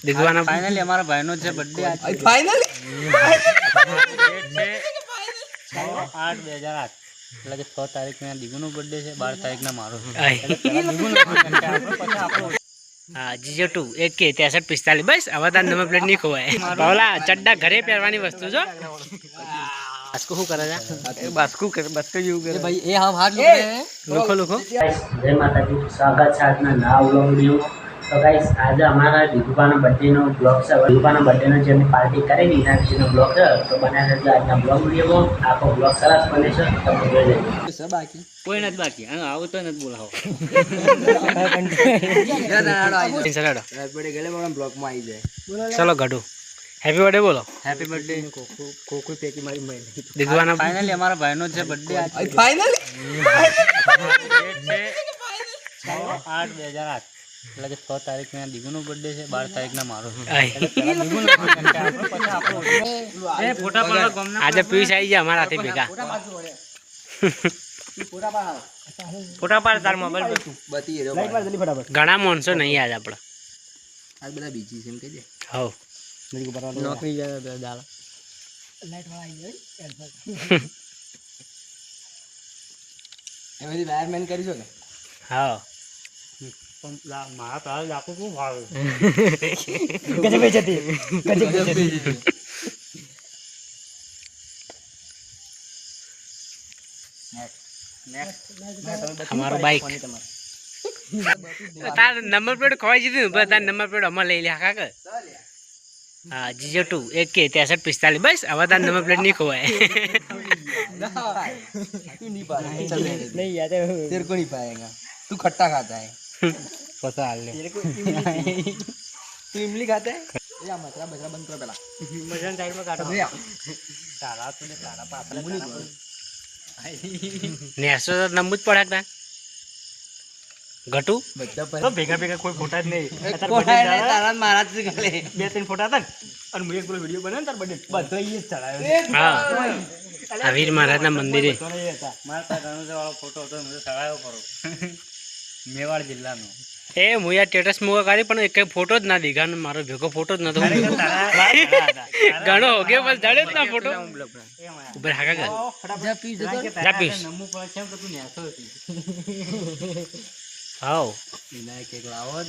દિગવાના finally અમારા ભાઈનો છે બર્થડે આજ ફાઇનલી ડેટ છે 6/8/2008 એટલે કે 6 તારીખના દીગુનો બર્થડે છે 12 તારીખના મારો છે એટલે પહેલા દીગુનો પછી આપણો હા જીજો 2 AK 6345 બસ હવે તાર નંબર પ્લેટ નહીં ખોવાય પવલા ચડ્ડા ઘરે પહેરવાની વસ્તુ જો બાસ્કો શું કરે છે બાસ્કો જેવું કરે ભાઈ એ હા હાથ લુખો જય માતાજી, સ્વાગત છે આજના નવા વ્લોગ વિડીયોમાં. તો ગાઈસ આજે અમારા દીપુપાના બર્થડેનો બ્લોગ છે. દીપુપાના બર્થડેનો જે અમે પાર્ટી કરેલી એના વિશેનો બ્લોગ છે. તો બનાવી રહેજો આજના બ્લોગ વિડીયોમાં. આખો બ્લોગ સરસ બને છે, તમે જોઈ લેજો. બાકી કોઈ નથી બાકી હા આવું તો નથી બોલાવો બ્લોગમાં આવી જાય. ચલો ગઢુ હેપી બર્થડે બોલો હેપી બર્થડે કોઈ પેકી મારી મળી દિગવાના ફાઇનલી અમારા ભાઈનો છે બર્થડે આજ ફાઇનલી ડેટ છે 6/8/2008 એટલે કે 6 તારીખના દીગુનો બર્થડે છે 12 તારીખના મારો છે એટલે પહેલા દીગુનો પછી આપણો એ ફોટા પાડવા ગમના આજે પીસ આવી જાય અમારા હાથે ભેગા ફોટા પાડ તાર મોબાઈલ બતી ઘણા માણસો નહીં આજે આપણે આ બધા બીજી છે એમ કહી દે. હવ નોકરી જાય દાળ એમાંથી વાયરમેન કરી છો ને હા મારા તારા લાખો શું ભાવે ગજબ જતી અમારો બાઈક તાર નંબર પ્લેટ ખોવાઈ જતી ને તાર નંબર પ્લેટ અમારે લઈ લે કાકા હા જીજો 2 AK 6345 બસ હવે તાર નંબર પ્લેટ નહીં ખોવાય तू नहीं पाएगा चल नहीं यार तेरे को नहीं पाएगा तू खट्टा खाता है પસા હાલ લે तेरे को तू इमली खाता है या मचरा बचरा बंद कर पहला મજાન સાઈડ માં કાઢો भैया તારા તું તારા પાપા નેસો તો નંબુ જ પડે તા ઘટુ बच्चा पर તો ભેગા ભેગા કોઈ ફોટા જ નહીં कोठा है तारा महाराज से गले 2-3 ફોટા હતા ને અને હું એક પેલો વિડિયો બનાવ્યો તાર બર્થડે બધો ઈ જ ચડાયો હા આ વીર મહારાજના મંદિરે મારા પાસે રણુજા વાળો ફોટો હતો મને ચડાયો કરો મેવાડ જિલ્લાનો એ હું યાર સ્ટેટસ મૂકા કરી પણ એક ફોટો જ ના દીધા મારો ભેગો ફોટો જ નતો ઘણો હો ગયો બસ જડે જ ના ફોટો ઉપર હાકા કર जा पी दे જા પીસ નમુ પર કેમ કે તું નેસો હતી હાઉ विनायक एक लावत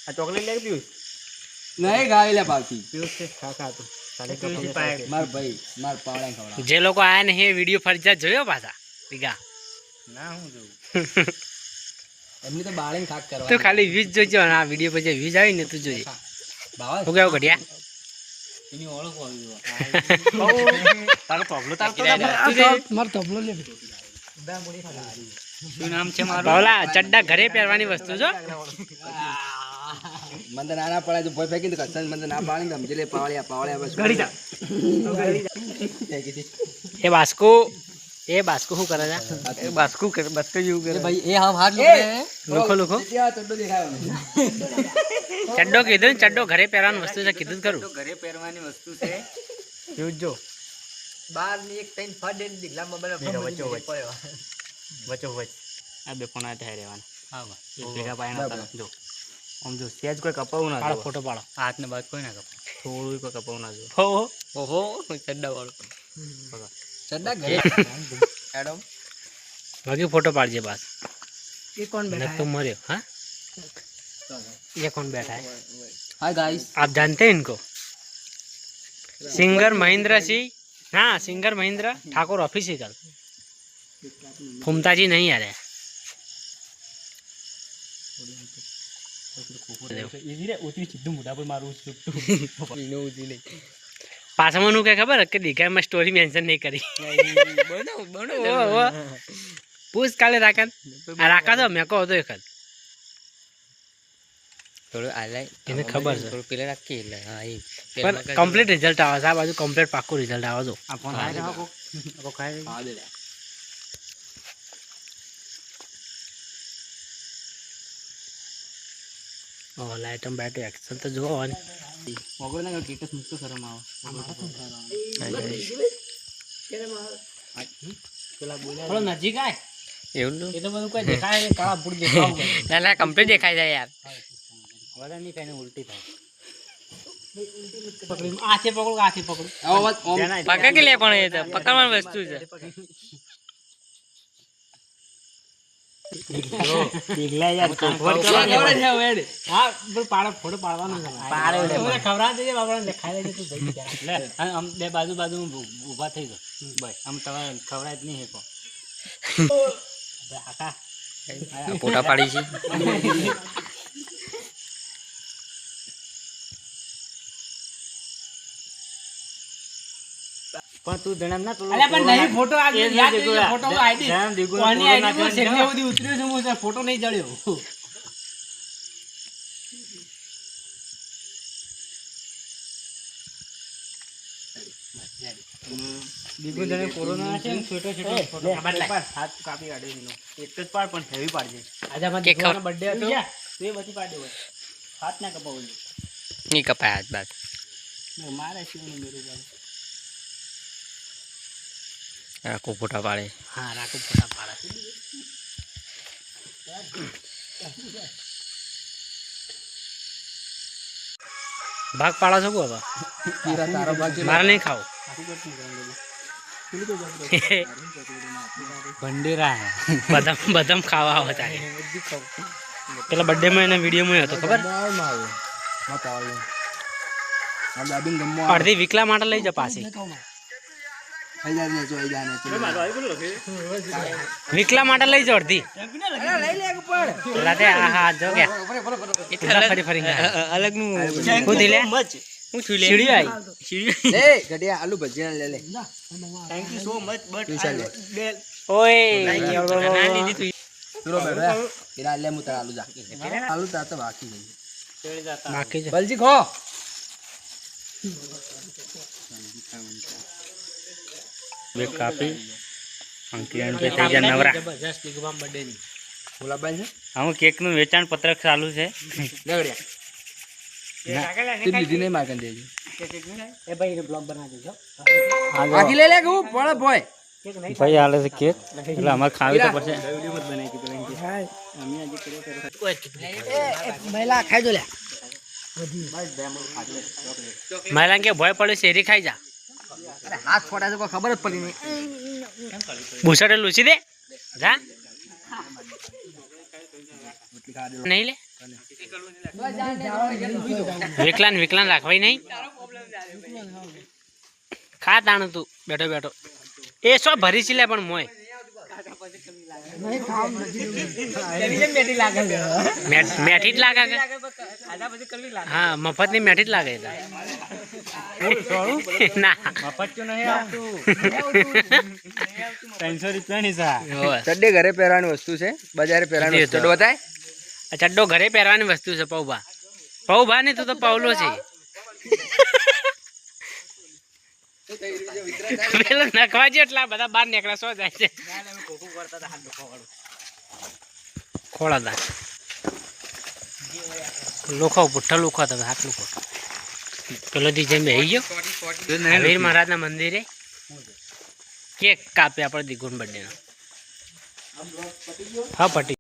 આ ચોકલેટ લઈ પીયું नहीं गाय ले पाती પીયું છે ખા તું मार भाई मार पावड़ा खवड़ा જે લોકો આયા ને એ વિડીયો ફરજિયાત જોયો પાછા ભેગા ના હું જોઉં એમની તો બાળે ખાક કરવા તું ખાલી વ્યૂઝ જોજો અને આ વિડીયો પછી વ્યૂઝ આવી ને તું જોજે બાવા હું કેવું ઘડિયા એની ઓળખ હોવી જોઈએ તારો તબલો તારતો માર તબલો લે શું નામ છે મારું પાવલા ચડ્ડા ઘરે પહેરવાની વસ્તુ જો મને નાના પડે તો ભોય ફેંકી દે કસન મને ના પાડે ને સમજી લે પાવળિયા બસ ઘડી જા એ બાસ્કો શું કરે છે એ બાસ્કો જેવું કરે ભાઈ એ હા હાથ લુખો ત્યાં ચડ્ડો દેખાયો ચડ્ડો કીધું ને ચડ્ડો ઘરે પહેરવાની વસ્તુ છે કીધું જ ખરું ઘરે પહેરવાની વસ્તુ છે જોજો બાર ની એક ત્રણ ફાડે દીકલામાં બરાબર વચ્ચો વચ્ચ આ બે કોના થાય રહેવાના હા ભેગા પાયના બરાબર. જો આમ જો સેજ કોઈ કપાવું ના પાડો જોવો. ફોટો પાડો હાથ ને બાદ કોઈ ના કપાય થોડું કોઈ કપાવું ના જો ઓહો ચડ્ડા વાળો ચડ્ડા ઘરે એડમ બાકી ફોટો પાડજે બસ ये कौन न तो मरे हाँ ये कौन बैठा है हाय गाइस आप जानते हैं इनको सिंगर महेंद्र सिंह हाँ सिंगर महेंद्र ठाकुर ऑफिशियल फुमता जी नहीं आ रहे પાછામાં કઈ ખબર કે દીઘામાં સ્ટોરી મેન્શન નહીં કરી પૂછ કાલે રાખા તો મેં કહો હતો એક થોડું આલાય એને ખબર છે થોડું પેલે રાખી એટલે હા એ પણ કમ્પ્લીટ રિઝલ્ટ આવે છે આ બાજુ કમ્પ્લીટ પાક્કું રિઝલ્ટ આવે છે આ ફોન આઈ રહ્યો કો ખાઈ હા દે ઓ લાઇટમ બેટો એક્શન તો જોવો ને મોગો ના સ્ટેટસ મુકતો શરમ આવે પેલા બોલ્યા થોડો નજીક આય એવું એ તો બધું કોઈ દેખાય ને કાળા પૂર દેખાવ ના કમ્પ્લીટ દેખાય જાય યાર વડા ની કઈને ઉલટી થાય આથી પકડો આથી પકડો આવો પકડ કે લે પણ એ તો પકડવાની વસ્તુ છે પીગલા યાર હા બોલ પાડો ફોટો પાડવાનો છે ખવરા દેજે બાપડા લે ખાઈ લેજે તું જઈ લે આમ બે બાજુ બાજુ ઊભા થઈ ગયો બસ આમ તમારે ખવરાય જ નહીં હે કો આકા ફોટા પાડી છે પણ તું જણામ ના અલ્યા પણ નહીં ફોટો આ યાદ છે ફોટો આઈડી કોની આઈડી માં સેટલે સુધી ઉતર્યો છે હું ફોટો નહીં જળ્યો દીગુ જણે કોરોના છે ને છોટો છોટો ફોટો હાથ કાપી કાઢ્યો એનો એક જ પાડ પણ હેવી પાડજે આજે અમાર દીકરાનો બર્થડે હતો તો એ બધી પાડ્યો હોય હાથ ના કપાવું નહીં કપાય હાથ બાદ મારે શું મેરું બાદ રાખો ફોટા પાડે હા રાખો ફોટા પાડે ભાગ પાડો છો કો હવે મારે નહીં ખાવ ભંડેરા બદામ ખાવા આવે તારે પેલા બર્થડે માં એના વિડીયોમાં હતો ખબર અડધી વિકલા માટે લઈ જા પાછી વિકલા માટે લઈ જાઓ અડધી પેલા તે હા જો કે ફરી ફરી અલગ નું હું લે હું છું લે સીડી આવી લે ગડિયા આલુ ભજીયા લે લે thank you so much but ઓય પૂરો બેઠો પેલા લે મુતા આલુ જા આલુ તા તો બાકી ગઈ બાકી છે બલજી ખો બે કાપી અંકિયાન પે થઈ ગયા નવરા જબરજસ્ત દીગબામ બર્થડે ની ગુલાબભાઈ છે હું કેક નું વેચાણ પત્રક ચાલુ છે લે ગડિયા તું દીદી ને માગન દેજો એ ભાઈ બ્લોગ બનાવી દેજો બાકી લે લે ગુ પોળે બોય ભાઈ આલે છે કેક એટલે અમાર ખાવી તો પડશે મહિલા ખાઈ જો લે મહિલા કે ભય પડે શેરી ખાઈ જા અરે હાથ ફોડા તો કોઈ ખબર જ પડી નહીં ભૂસડે લૂસી દે જા નહીં લે વિકલાન રાખવાય નહીં ખા તાણ તું બેઠો બેઠો એ શું ભરી છે લે પણ મોય મેઠી જ લાગે કે હા મફત ની મેઠી જ લાગે ના મફત તો નહીં આવતું 300 રૂપિયાની સા ચડ્ડે ઘરે પહેરવાની વસ્તુ છે બજારે પહેરવાની વસ્તુ ચડ્ડો બતાય આ ચડ્ડો ઘરે પહેરવાની વસ્તુ છે પૌભા ને તું તો પાવલો છે પેલો નખવા જેટલા બધા બાર નીકળ્યા સો જાય છે ખોળા લોખો પુઠ્ઠા લોખો તમે હાથ લોખો પેલો દી જેમ બેહી ગયો વીર મહારાજના મંદિરે કેક કાપે આપણે દીગુન બર્થડે હા પટી